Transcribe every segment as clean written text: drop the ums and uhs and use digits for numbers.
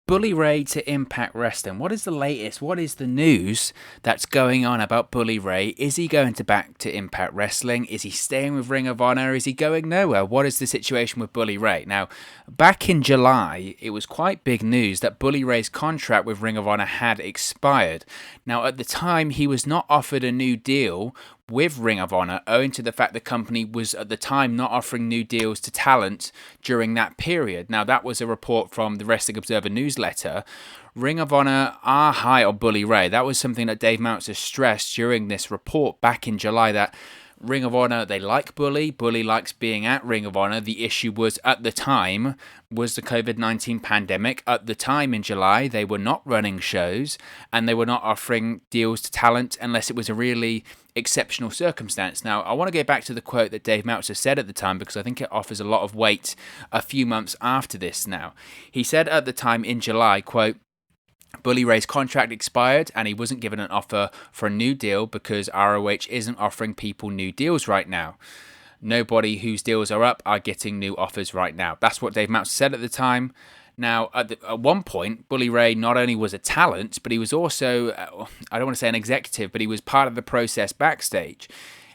Bully Ray to Impact Wrestling. What is the latest? What is the news that's going on about Bully Ray? Is he going back to Impact Wrestling? Is he staying with Ring of Honor? Is he going nowhere? What is the situation with Bully Ray? Now, back in July, it was quite big news that Bully Ray's contract with Ring of Honor had expired. Now, at the time, he was not offered a new deal with Ring of Honor, owing to the fact the company was at the time not offering new deals to talent during that period. Now, that was a report from the Wrestling Observer newsletter. Ring of Honor are high on Bully Ray. That was something that Dave Meltzer stressed during this report back in July, that Ring of Honor, they like Bully. Bully likes being at Ring of Honor. The issue was, at the time, was the COVID-19 pandemic. At the time in July, they were not running shows and they were not offering deals to talent unless it was a really exceptional circumstance. Now, I want to go back to the quote that Dave Meltzer said at the time because I think it offers a lot of weight a few months after this now. He said at the time in July, quote, Bully Ray's contract expired and he wasn't given an offer for a new deal because ROH isn't offering people new deals right now. Nobody whose deals are up are getting new offers right now. That's what Dave Meltzer said at the time. Now, at one point, Bully Ray not only was a talent, but he was also, I don't want to say an executive, but he was part of the process backstage.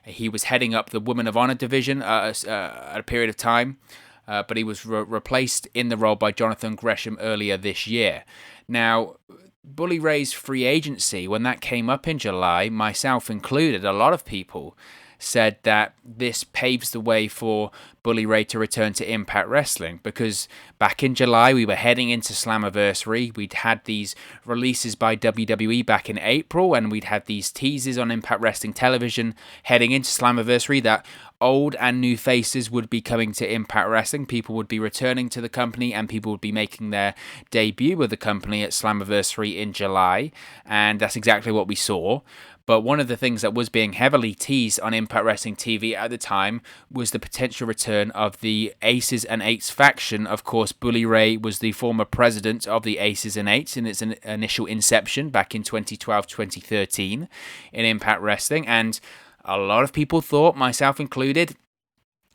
He was heading up the Women of Honor division at a period of time, but he was replaced in the role by Jonathan Gresham earlier this year. Now, Bully Ray's free agency, when that came up in July, myself included, a lot of people said that this paves the way for Bully Ray to return to Impact Wrestling, because back in July we were heading into Slammiversary. We'd had these releases by WWE back in April, and we'd had these teasers on Impact Wrestling television heading into Slammiversary that old and new faces would be coming to Impact Wrestling. People would be returning to the company and people would be making their debut with the company at Slammiversary in July, and that's exactly what we saw. But one of the things that was being heavily teased on Impact Wrestling TV at the time was the potential return of the Aces and Eights faction. Of course, Bully Ray was the former president of the Aces and Eights in its initial inception back in 2012-2013 in Impact Wrestling. And a lot of people thought, myself included,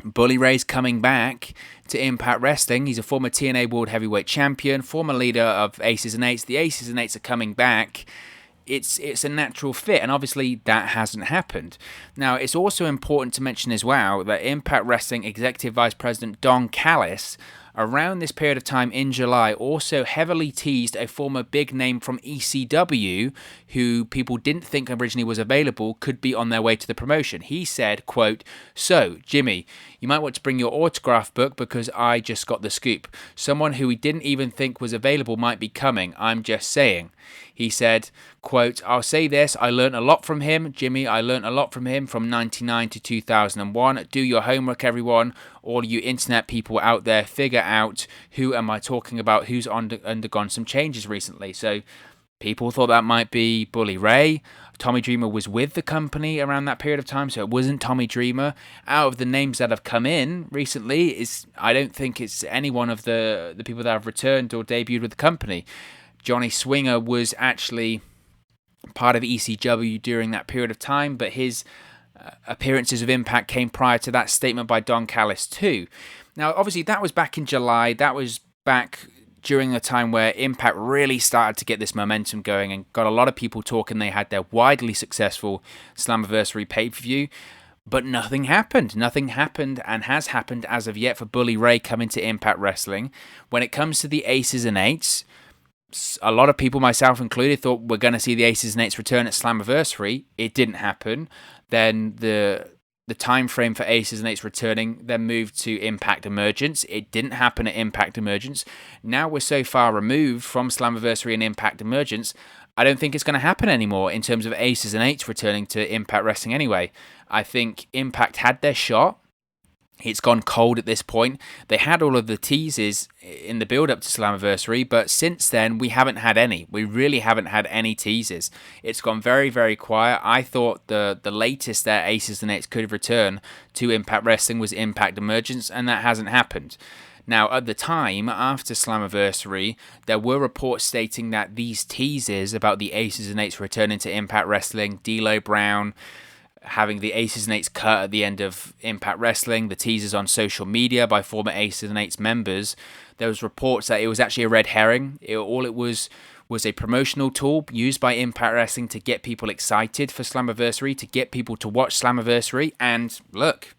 Bully Ray's coming back to Impact Wrestling. He's a former TNA World Heavyweight Champion, former leader of Aces and Eights. The Aces and Eights are coming back. It's a natural fit, and obviously that hasn't happened. Now, it's also important to mention as well that Impact Wrestling Executive Vice President Don Callis, around this period of time in July, also heavily teased a former big name from ECW who people didn't think originally was available could be on their way to the promotion. He said, quote, "So, Jimmy, you might want to bring your autograph book because I just got the scoop. Someone who we didn't even think was available might be coming. I'm just saying." He said, quote, "I'll say this, I learned a lot from him. Jimmy, I learned a lot from him from 99 to 2001. Do your homework, everyone. All you internet people out there, figure out who am I talking about, who's undergone some changes recently." So people thought that might be Bully Ray. Tommy Dreamer was with the company around that period of time, so it wasn't Tommy Dreamer. Out of the names that have come in recently, I don't think it's any one of the people that have returned or debuted with the company. Johnny Swinger was actually part of ECW during that period of time, but his appearances of Impact came prior to that statement by Don Callis too. Now, obviously, that was back in July. That was back during the time where Impact really started to get this momentum going and got a lot of people talking. They had their widely successful Slammiversary pay-per-view, but nothing happened. Nothing happened and has happened as of yet for Bully Ray coming to Impact Wrestling. When it comes to the Aces and Eights, a lot of people, myself included, thought we're going to see the Aces and Eights return at Slammiversary. It didn't happen. Then the time frame for Aces and Eights returning then moved to Impact Emergence. It didn't happen at Impact Emergence. Now we're so far removed from Slammiversary and Impact Emergence, I don't think it's going to happen anymore in terms of Aces and Eights returning to Impact Wrestling anyway. I think Impact had their shot. It's gone cold at this point. They had all of the teases in the build-up to Slammiversary, but since then, we haven't had any. We really haven't had any teases. It's gone very, very quiet. I thought the latest that Aces and Eights could return to Impact Wrestling was Impact Emergence, and that hasn't happened. Now, at the time, after Slammiversary, there were reports stating that these teases about the Aces and Eights returning to Impact Wrestling, D'Lo Brown, having the Aces and Eights cut at the end of Impact Wrestling, the teasers on social media by former Aces and Eights members, there was reports that it was actually a red herring. All it was a promotional tool used by Impact Wrestling to get people excited for Slammiversary, to get people to watch Slammiversary. And look,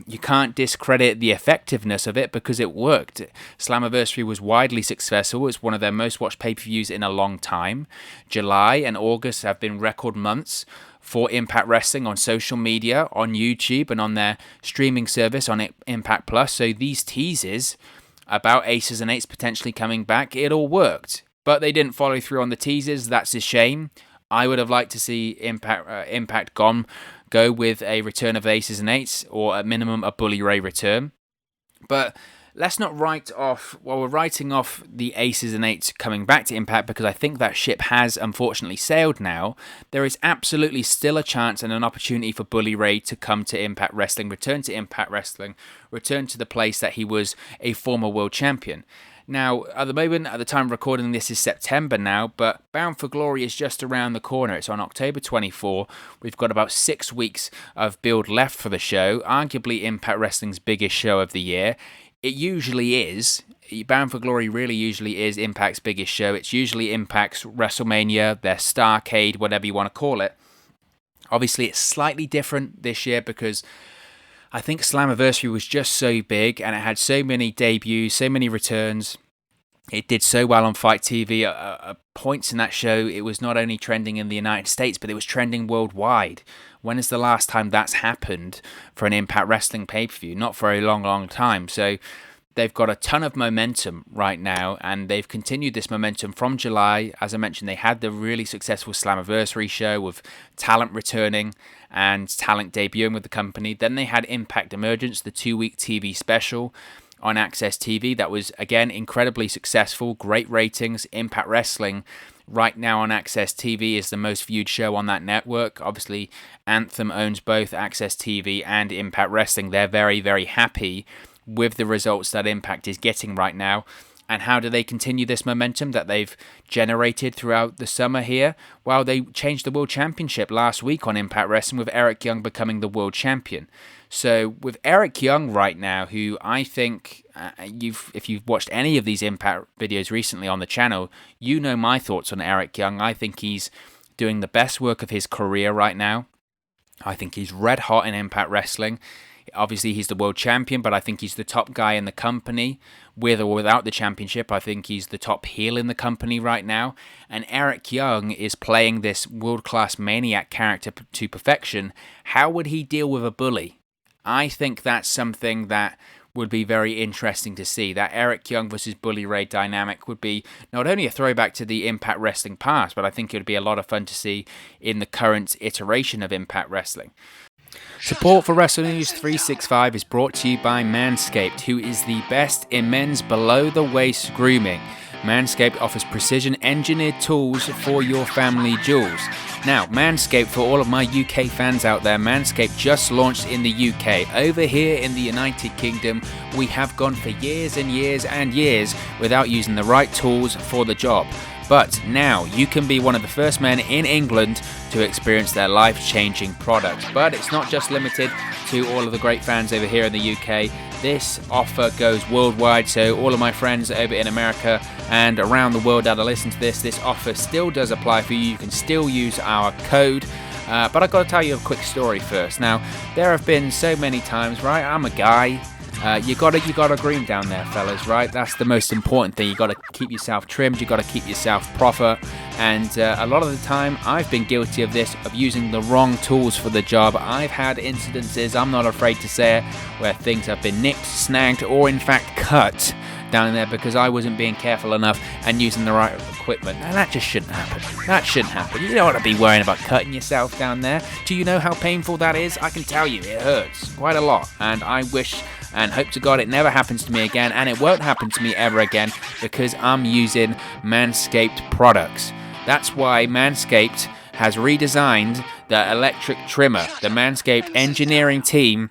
you can't discredit the effectiveness of it because it worked. Slammiversary was widely successful. It's one of their most watched pay-per-views in a long time. July and August have been record months for Impact Wrestling on social media, on YouTube, and on their streaming service on Impact Plus. So these teasers about Aces and Eights potentially coming back, it all worked. But they didn't follow through on the teasers. That's a shame. I would have liked to see Impact go with a return of Aces and Eights, or at minimum a Bully Ray return. But let's not write off, while we're writing off the Aces and Eights coming back to Impact, because I think that ship has unfortunately sailed now, there is absolutely still a chance and an opportunity for Bully Ray to come to Impact Wrestling, return to Impact Wrestling, return to the place that he was a former world champion. Now, at the moment, at the time of recording this is September now, but Bound for Glory is just around the corner. It's on October 24. We've got about 6 weeks of build left for the show, arguably Impact Wrestling's biggest show of the year. It usually is. Bound for Glory really usually is Impact's biggest show. It's usually Impact's WrestleMania, their Starrcade, whatever you want to call it. Obviously, it's slightly different this year because I think Slammiversary was just so big and it had so many debuts, so many returns. It did so well on Fight TV. At points in that show, it was not only trending in the United States, but it was trending worldwide. When is the last time that's happened for an Impact Wrestling pay-per-view? Not for a long, long time. So they've got a ton of momentum right now, and they've continued this momentum from July. As I mentioned, they had the really successful Slammiversary show with talent returning and talent debuting with the company. Then they had Impact Emergence, the 2-week TV special on Access TV. That was, again, incredibly successful, great ratings. Impact Wrestling right now on Access TV is the most viewed show on that network. Obviously, Anthem owns both Access TV and Impact Wrestling. They're very, very happy with the results that Impact is getting right now. And how do they continue this momentum that they've generated throughout the summer here? Well, they changed the World Championship last week on Impact Wrestling with Eric Young becoming the World Champion. So with Eric Young right now, who I think, if you've watched any of these Impact videos recently on the channel, you know my thoughts on Eric Young. I think he's doing the best work of his career right now. I think he's red hot in Impact Wrestling. Obviously, he's the world champion, but I think he's the top guy in the company, with or without the championship. I think he's the top heel in the company right now. And Eric Young is playing this world-class maniac character to perfection. How would he deal with a bully? I think that's something that would be very interesting to see. That Eric Young versus Bully Ray dynamic would be not only a throwback to the Impact Wrestling past, but I think it would be a lot of fun to see in the current iteration of Impact Wrestling. Support for WrestleNews 365 is brought to you by Manscaped, who is the best in men's below-the-waist grooming. Manscaped offers precision-engineered tools for your family jewels. Now, Manscaped, for all of my UK fans out there, Manscaped just launched in the UK. Over here in the United Kingdom, we have gone for years and years and years without using the right tools for the job. But now you can be one of the first men in England to experience their life-changing product. But it's not just limited to all of the great fans over here in the UK. This offer goes worldwide, so all of my friends over in America and around the world that are listening to this offer still does apply for you. You can still use our code. But I've got to tell you a quick story first. Now, there have been so many times, right? I'm a guy. You gotta groom down there, fellas, right? That's the most important thing. You gotta keep yourself trimmed. You gotta keep yourself proper. And a lot of the time, I've been guilty of this, of using the wrong tools for the job. I've had incidences, I'm not afraid to say it, where things have been nicked, snagged, or in fact cut down there because I wasn't being careful enough and using the right equipment. Now that just shouldn't happen. That shouldn't happen. You don't want to be worrying about cutting yourself down there. Do you know how painful that is? I can tell you, it hurts quite a lot. And I wish and hope to God it never happens to me again, and it won't happen to me ever again because I'm using Manscaped products. That's why Manscaped has redesigned the electric trimmer. The Manscaped engineering team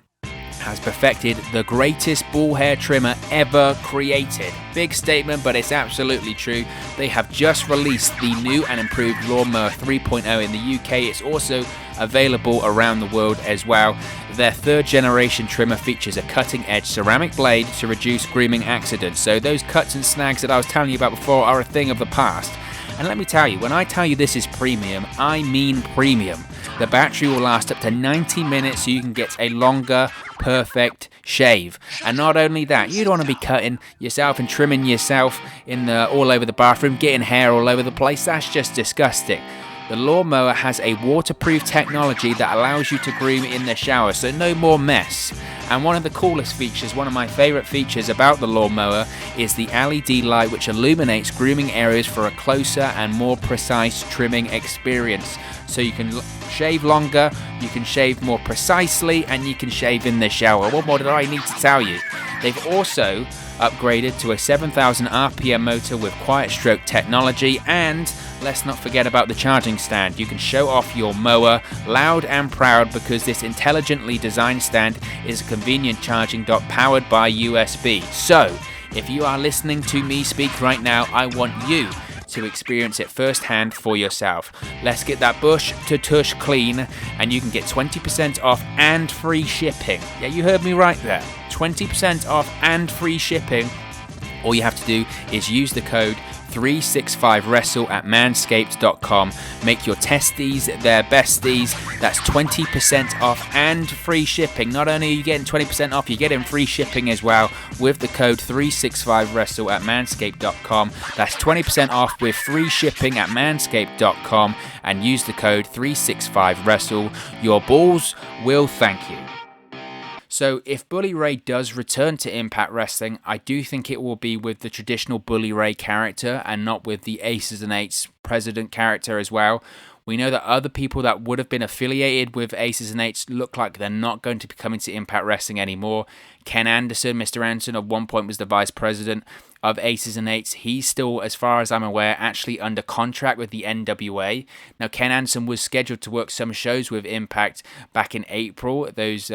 has perfected the greatest bull hair trimmer ever created. Big statement, but it's absolutely true. They have just released the new and improved Lawnmower 3.0 in the UK. It's also available around the world as well. Their third generation trimmer features a cutting edge ceramic blade to reduce grooming accidents. So those cuts and snags that I was telling you about before are a thing of the past. And let me tell you, when I tell you this is premium, I mean premium. The battery will last up to 90 minutes, so you can get a longer, perfect shave. And not only that, you don't want to be cutting yourself and trimming yourself all over the bathroom, getting hair all over the place. That's just disgusting. The lawnmower has a waterproof technology that allows you to groom in the shower, so no more mess. And one of the coolest features, one of my favourite features about the lawnmower, is the LED light which illuminates grooming areas for a closer and more precise trimming experience. So you can shave longer, you can shave more precisely, and you can shave in the shower. What more did I need to tell you? They've also upgraded to a 7,000 RPM motor with quiet stroke technology, and let's not forget about the charging stand. You can show off your mower loud and proud because this intelligently designed stand is a convenient charging dock powered by USB. So, if you are listening to me speak right now, I want you to experience it firsthand for yourself. Let's get that bush to tush clean, and you can get 20% off and free shipping. Yeah, you heard me right there. 20% off and free shipping. All you have to do is use the code 365wrestle at manscaped.com. Make your testies their besties. That's 20% off and free shipping. Not only are you getting 20% off, you're getting free shipping as well with the code 365wrestle at manscaped.com. That's 20% off with free shipping at manscaped.com, and use the code 365wrestle. Your balls will thank you. So if Bully Ray does return to Impact Wrestling, I do think it will be with the traditional Bully Ray character and not with the Aces and Eights president character as well. We know that other people that would have been affiliated with Aces and Eights look like they're not going to be coming to Impact Wrestling anymore. Ken Anderson, Mr. Anderson, at one point was the vice president of Aces and Eights. He's still, as far as I'm aware, actually under contract with the NWA. Now, Ken Anderson was scheduled to work some shows with Impact back in April. Those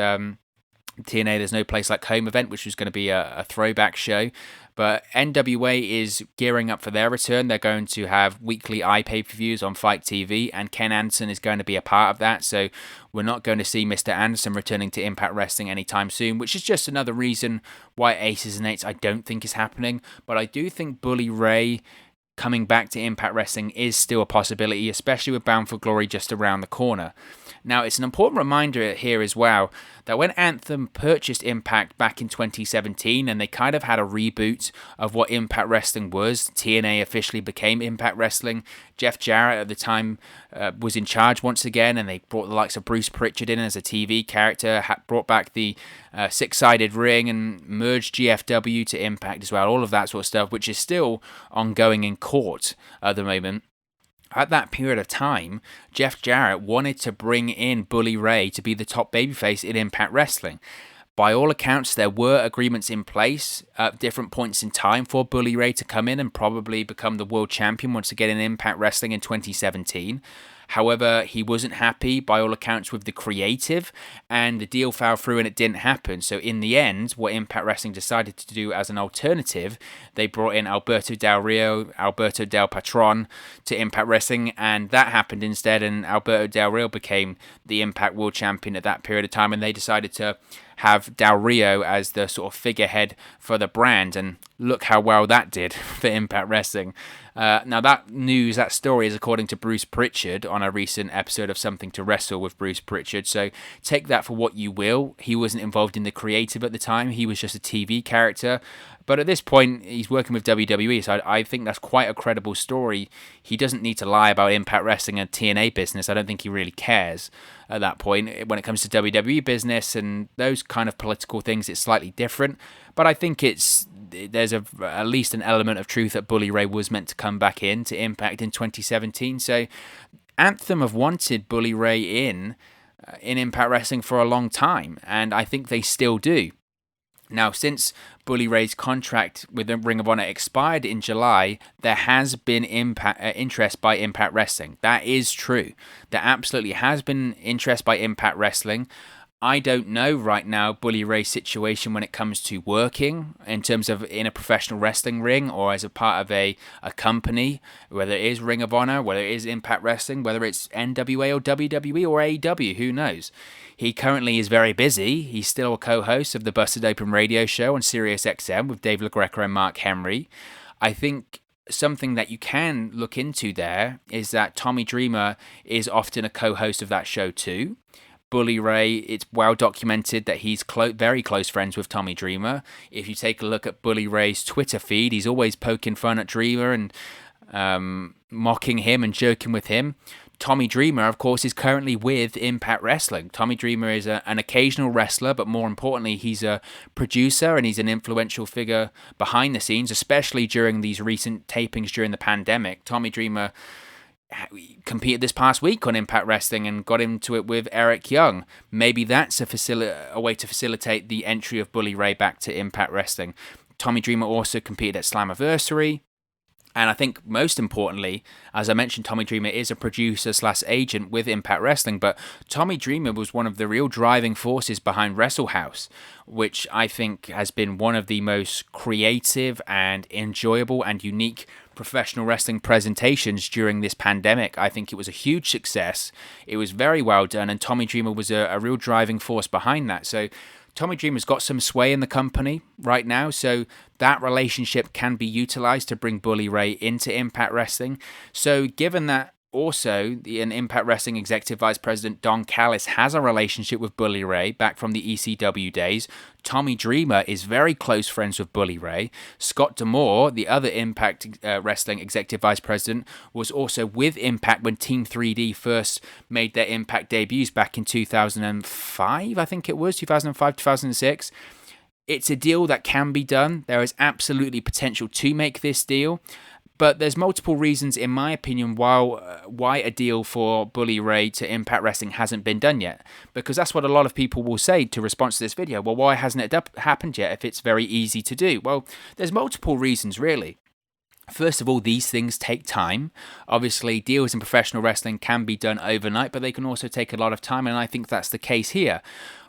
TNA There's No Place Like Home event, which was going to be a throwback show. But NWA is gearing up for their return. They're going to have weekly iPay-per-views on Fight TV, and Ken Anderson is going to be a part of that. So we're not going to see Mr. Anderson returning to Impact Wrestling anytime soon, which is just another reason why Aces and Eights I don't think is happening. But I do think Bully Ray coming back to Impact Wrestling is still a possibility, especially with Bound for Glory just around the corner. Now, it's an important reminder here as well that when Anthem purchased Impact back in 2017, and they kind of had a reboot of what Impact Wrestling was, TNA officially became Impact Wrestling. Jeff Jarrett at the time was in charge once again, and they brought the likes of Bruce Pritchard in as a TV character, brought back the six-sided ring, and merged GFW to Impact as well, all of that sort of stuff, which is still ongoing in court at the moment. At that period of time, Jeff Jarrett wanted to bring in Bully Ray to be the top babyface in Impact Wrestling. By all accounts, there were agreements in place at different points in time for Bully Ray to come in and probably become the world champion once again in Impact Wrestling in 2017. However, he wasn't happy, by all accounts, with the creative, and the deal fell through and it didn't happen. So in the end, what Impact Wrestling decided to do as an alternative, they brought in Alberto Del Rio, Alberto Del Patron to Impact Wrestling, and that happened instead, and Alberto Del Rio became the Impact World Champion at that period of time, and they decided to have Del Rio as the sort of figurehead for the brand, and look how well that did for Impact Wrestling. Now that story is according to Bruce Pritchard on a recent episode of Something to Wrestle with Bruce Pritchard, so take that for what you will. He wasn't involved in the creative at the time, he was just a TV character, but at this point he's working with WWE, so I think that's quite a credible story. He doesn't need to lie about Impact Wrestling and TNA business. I don't think he really cares at that point. When it comes to WWE business and those kind of political things, it's slightly different, but I think there's at least an element of truth that Bully Ray was meant to come back in to Impact in 2017. So Anthem have wanted Bully Ray in Impact Wrestling for a long time, and I think they still do. Now, since Bully Ray's contract with the Ring of Honor expired in July, there has been interest by Impact Wrestling. That is true. There absolutely has been interest by Impact Wrestling. I don't know right now Bully Ray's situation when it comes to working in terms of in a professional wrestling ring or as a part of a company, whether it is Ring of Honor, whether it is Impact Wrestling, whether it's NWA or WWE or AEW, who knows? He currently is very busy. He's still a co-host of the Busted Open radio show on Sirius XM with Dave LaGreca and Mark Henry. I think something that you can look into there is that Tommy Dreamer is often a co-host of that show too. Bully Ray, it's well documented that he's very close friends with Tommy Dreamer. If you take a look at Bully Ray's Twitter feed, he's always poking fun at Dreamer and mocking him and joking with him. Tommy Dreamer, of course, is currently with Impact Wrestling. Tommy Dreamer is an occasional wrestler, but more importantly, he's a producer and he's an influential figure behind the scenes, especially during these recent tapings during the pandemic. Tommy Dreamer competed this past week on Impact Wrestling and got into it with Eric Young. Maybe that's a way to facilitate the entry of Bully Ray back to Impact Wrestling. Tommy Dreamer also competed at Slammiversary. And I think most importantly, as I mentioned, Tommy Dreamer is a producer/agent with Impact Wrestling, but Tommy Dreamer was one of the real driving forces behind Wrestle House, which I think has been one of the most creative and enjoyable and unique professional wrestling presentations during this pandemic. I think it was a huge success. It was very well done, and Tommy Dreamer was a real driving force behind that. So Tommy Dreamer's got some sway in the company right now, so that relationship can be utilized to bring Bully Ray into Impact Wrestling. So given that also an Impact Wrestling Executive Vice President Don Callis has a relationship with Bully Ray back from the ECW days, Tommy Dreamer is very close friends with Bully Ray. Scott D'Amore, the other Impact Wrestling Executive Vice President, was also with Impact when Team 3D first made their Impact debuts back in 2005, I think it was, 2005, 2006. It's a deal that can be done. There is absolutely potential to make this deal. But there's multiple reasons, in my opinion, why a deal for Bully Ray to Impact Wrestling hasn't been done yet. Because that's what a lot of people will say to respond to this video. Well, why hasn't it happened yet if it's very easy to do? Well, there's multiple reasons, really. First of all, these things take time. Obviously, deals in professional wrestling can be done overnight, but they can also take a lot of time, and I think that's the case here.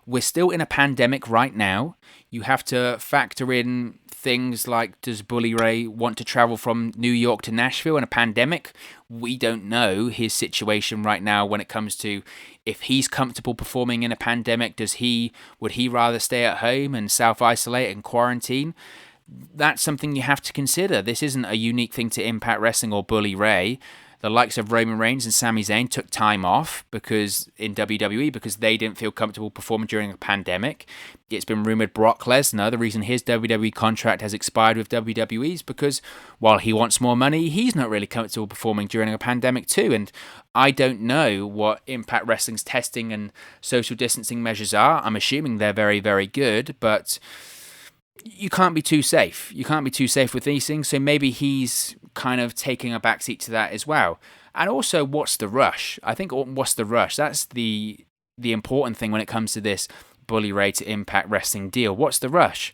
We're still in a pandemic right now. You have to factor in things like, does Bully Ray want to travel from New York to Nashville in a pandemic? We don't know his situation right now when it comes to if he's comfortable performing in a pandemic. Would he rather stay at home and self-isolate and quarantine? That's something you have to consider. This isn't a unique thing to Impact Wrestling or Bully Ray. The likes of Roman Reigns and Sami Zayn took time off in WWE because they didn't feel comfortable performing during a pandemic. It's been rumored Brock Lesnar, the reason his WWE contract has expired with WWE is because while he wants more money, he's not really comfortable performing during a pandemic too. And I don't know what Impact Wrestling's testing and social distancing measures are. I'm assuming they're very, very good, but you can't be too safe. You can't be too safe with these things. So maybe he's kind of taking a backseat to that as well. And also, what's the rush? I think what's the rush? That's the important thing when it comes to this Bully Ray to Impact Wrestling deal. What's the rush?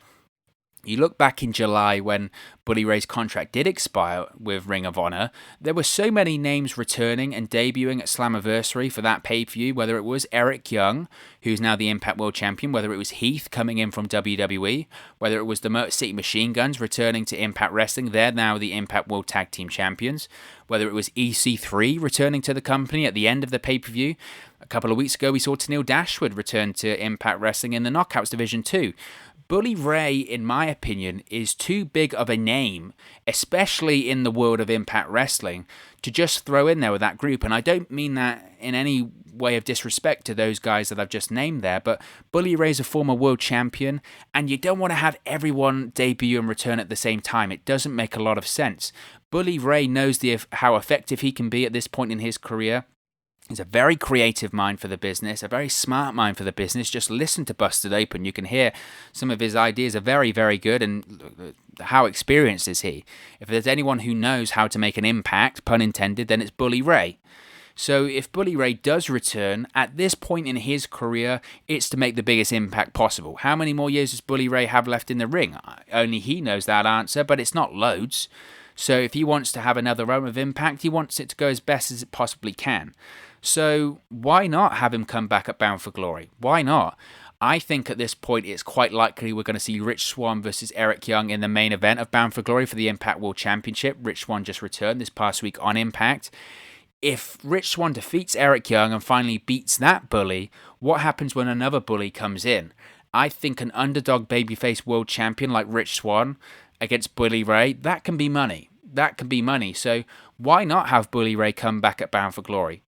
You look back in July when Bully Ray's contract did expire with Ring of Honor, there were so many names returning and debuting at Slammiversary for that pay-per-view, whether it was Eric Young, who's now the Impact World Champion, whether it was Heath coming in from WWE, whether it was the Motor City Machine Guns returning to Impact Wrestling, they're now the Impact World Tag Team Champions, whether it was EC3 returning to the company at the end of the pay-per-view. A couple of weeks ago, we saw Tennille Dashwood return to Impact Wrestling in the Knockouts division too. Bully Ray, in my opinion, is too big of a name, especially in the world of Impact Wrestling, to just throw in there with that group. And I don't mean that in any way of disrespect to those guys that I've just named there, but Bully Ray's a former world champion, and you don't want to have everyone debut and return at the same time. It doesn't make a lot of sense. Bully Ray knows how effective he can be at this point in his career. He's a very creative mind for the business, a very smart mind for the business. Just listen to Busted Open. You can hear some of his ideas are very, very good. And how experienced is he? If there's anyone who knows how to make an impact, pun intended, then it's Bully Ray. So if Bully Ray does return, at this point in his career, it's to make the biggest impact possible. How many more years does Bully Ray have left in the ring? Only he knows that answer, but it's not loads. So if he wants to have another run of impact, he wants it to go as best as it possibly can. So why not have him come back at Bound for Glory? Why not? I think at this point it's quite likely we're going to see Rich Swan versus Eric Young in the main event of Bound for Glory for the Impact World Championship. Rich Swan just returned this past week on Impact. If Rich Swan defeats Eric Young and finally beats that bully, what happens when another bully comes in? I think an underdog babyface world champion like Rich Swan against Bully Ray, that can be money. That can be money. So why not have Bully Ray come back at Bound for Glory?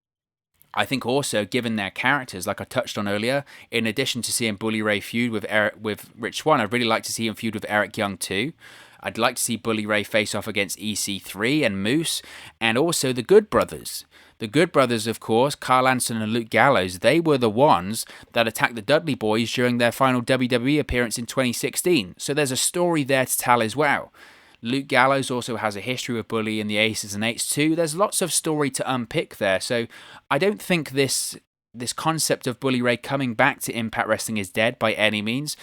I think also, given their characters, like I touched on earlier, in addition to seeing Bully Ray feud with Rich Swan, I'd really like to see him feud with Eric Young too. I'd like to see Bully Ray face off against EC3 and Moose, and also the Good Brothers. The Good Brothers, of course, Carl Anderson and Luke Gallows, they were the ones that attacked the Dudley Boys during their final WWE appearance in 2016. So there's a story there to tell as well. Luke Gallows also has a history with Bully and the Aces and Eights too. There's lots of story to unpick there. So I don't think this concept of Bully Ray coming back to Impact Wrestling is dead by any means.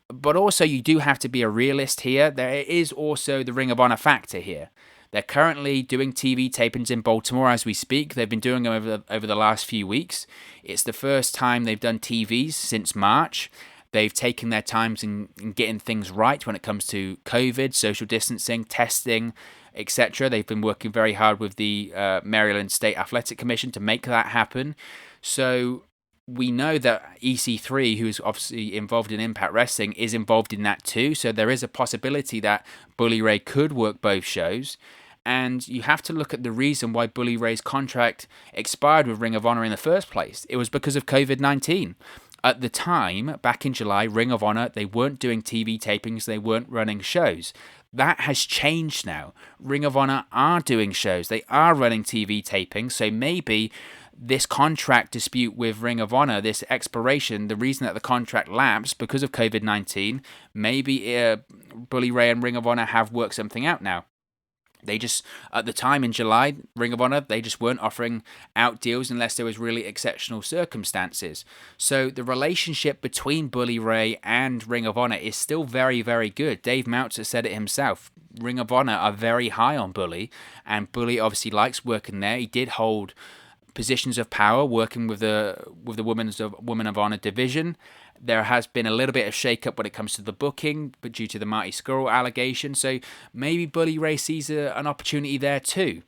But also you do have to be a realist here. There is also the Ring of Honor factor here. They're currently doing TV tapings in Baltimore as we speak. They've been doing them over the last few weeks. It's the first time they've done TVs since March. They've taken their times in getting things right when it comes to COVID, social distancing, testing, etc. They've been working very hard with the Maryland State Athletic Commission to make that happen. So we know that EC3, who's obviously involved in Impact Wrestling, is involved in that too. So there is a possibility that Bully Ray could work both shows. And you have to look at the reason why Bully Ray's contract expired with Ring of Honor in the first place. It was because of COVID-19. At the time, back in July, Ring of Honor, they weren't doing TV tapings, they weren't running shows. That has changed now. Ring of Honor are doing shows, they are running TV tapings, so maybe this contract dispute with Ring of Honor, this expiration, the reason that the contract lapsed because of COVID-19, maybe Bully Ray and Ring of Honor have worked something out now. They just, at the time in July, Ring of Honor, they just weren't offering out deals unless there was really exceptional circumstances. So the relationship between Bully Ray and Ring of Honor is still very, very good. Dave Meltzer said it himself. Ring of Honor are very high on Bully, and Bully obviously likes working there. He did hold positions of power working with the Women of Honor division. There has been a little bit of shake-up when it comes to the booking, but due to the Marty Scurll allegation, so maybe Bully Ray sees an opportunity there too.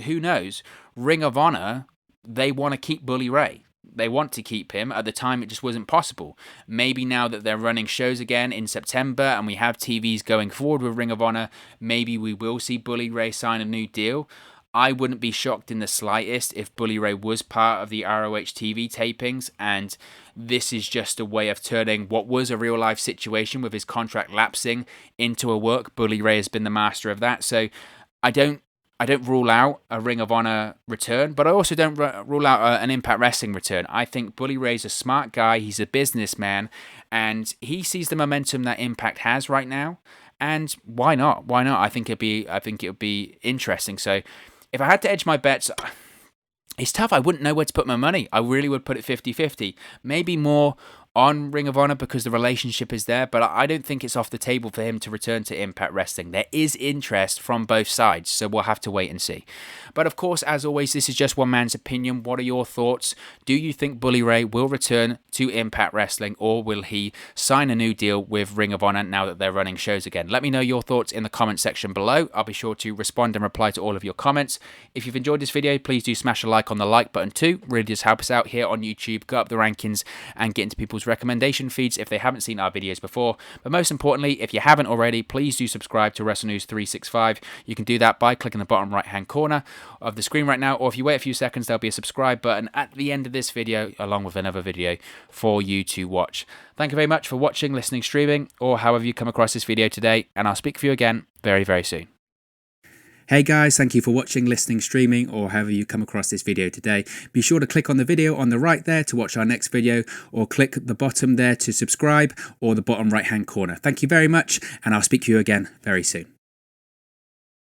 Who knows? Ring of Honor, they want to keep Bully Ray. They want to keep him. At the time, it just wasn't possible. Maybe now that they're running shows again in September and we have TVs going forward with Ring of Honor, maybe we will see Bully Ray sign a new deal. I wouldn't be shocked in the slightest if Bully Ray was part of the ROH TV tapings, and this is just a way of turning what was a real-life situation with his contract lapsing into a work. Bully Ray has been the master of that, so I don't rule out a Ring of Honor return, but I also don't rule out an Impact Wrestling return. I think Bully Ray's a smart guy, he's a businessman, and he sees the momentum that Impact has right now, and why not? Why not? I think it would be interesting. So if I had to edge my bets, it's tough. I wouldn't know where to put my money. I really would put it 50-50. Maybe more on Ring of Honor because the relationship is there, but I don't think it's off the table for him to return to Impact Wrestling. There is interest from both sides, so we'll have to wait and see. But of course, as always, this is just one man's opinion. What are your thoughts? Do you think Bully Ray will return to Impact Wrestling, or will he sign a new deal with Ring of Honor now that they're running shows again? Let me know your thoughts in the comment section below. I'll be sure to respond and reply to all of your comments. If you've enjoyed this video, please do smash a like on the like button too. Really does help us out here on YouTube. Go up the rankings and get into people's recommendation feeds if they haven't seen our videos before. But most importantly, if you haven't already, please do subscribe to Wrestle News 365. You can do that by clicking the bottom right hand corner of the screen right now, or if you wait a few seconds, there'll be a subscribe button at the end of this video along with another video for you to watch. Thank you very much for watching, listening, streaming, or however you come across this video today, and I'll speak for you again very, very soon. Hey guys, thank you for watching, listening, streaming, or however you come across this video today. Be sure to click on the video on the right there to watch our next video, or click the bottom there to subscribe, or the bottom right hand corner. Thank you very much, and I'll speak to you again very soon.